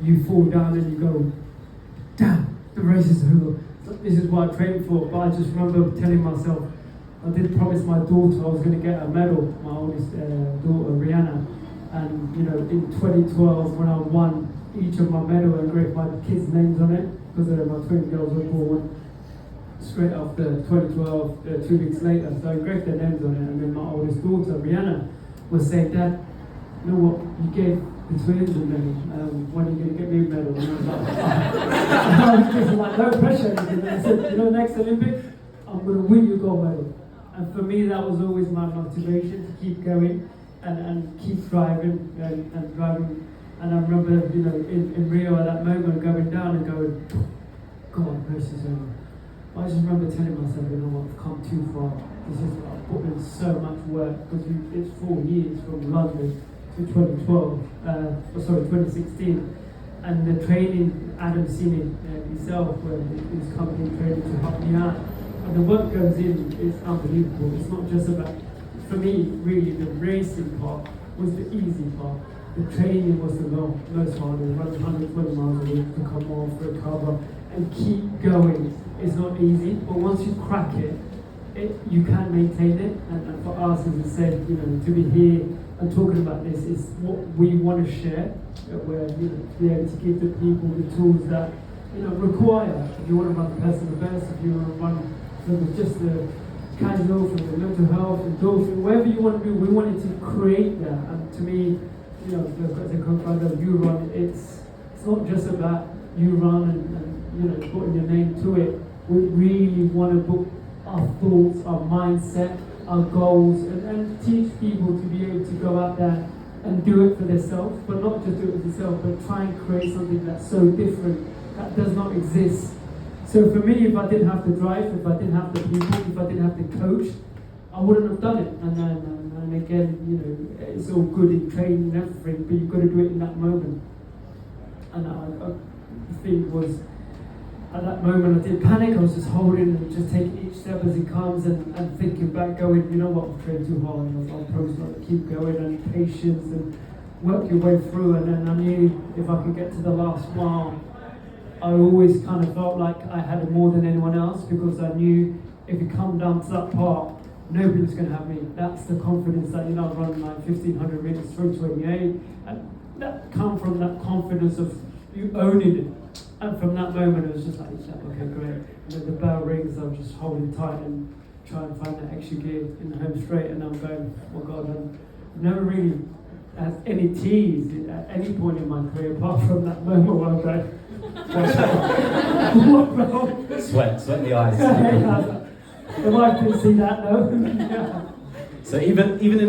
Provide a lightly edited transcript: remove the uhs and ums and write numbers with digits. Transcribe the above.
you fall down and you go, damn, the race is over. This is what I trained for. But I just remember telling myself, I did promise my daughter I was going to get a medal, my oldest daughter, Rihanna. And you know, in 2012, when I won each of my medals, I engraved my kids' names on it, because my twin girls were born straight after 2012, 2 weeks later. So I engraved their names on it, and then my oldest daughter, Rihanna, was saying, Dad, you know what, you gave the twins a medal, when are you going to get me a medal? And I was like, I was just like, no pressure. And I said, you know, next Olympics, I'm going to win your gold medal. And for me, that was always my motivation, to keep going and keep driving and driving. And I remember, you know, in Rio at that moment, going down and going, God, race is over. I just remember telling myself, you know what, I've come too far. This is, I've put in so much work, because it's 4 years from London to 2016. And the training, Adam seen it himself, where his company training to help me out. And the work goes in, it's unbelievable. It's not just about, for me, really, the racing part was the easy part. The training was the most hard. Running 120 miles a week to come off, recover, and keep going. It's not easy, but once you crack it, you can maintain it. And for us, as I said, you know, to be here and talking about this is what we want to share. Where, you know, to be able to give the people the tools that, you know, require. If you want to run the personal best, if you want to run from just the casual, from the mental health, endorphin, whatever you want to do, we wanted to create that. And to me, you know, as a co-founder of URUNN, it's not just about URUNN and you know, putting your name to it. We really want to put our thoughts, our mindset, our goals, and teach people to be able to go out there and do it for themselves, but not just do it for themselves, but try and create something that's so different, that does not exist. So for me, if I didn't have the drive, if I didn't have the people, if I didn't have the coach, I wouldn't have done it. And again, you know, it's all good in training and everything, but you've got to do it in that moment. And the thing was, at that moment I did panic. I was just holding and just taking each step as it comes, and thinking back, going, you know what, I've trained too hard, and I'll probably not keep going, and patience, and work your way through. And then I knew if I could get to the last mile, I always kind of felt like I had it more than anyone else, because I knew if you come down to that part, nobody was going to have me. That's the confidence that, you know, I've run like 1,500 meters through 28, and that come from that confidence of you owning it. And from that moment, it was just like, okay, great. And then the bell rings, I'm just holding tight and trying to find that extra gear in the home straight, and I'm going, oh God, I've never really had any tease at any point in my career, apart from that moment where I'm going, what, bro? Sweat in the eyes. The wife didn't see that, though. So even in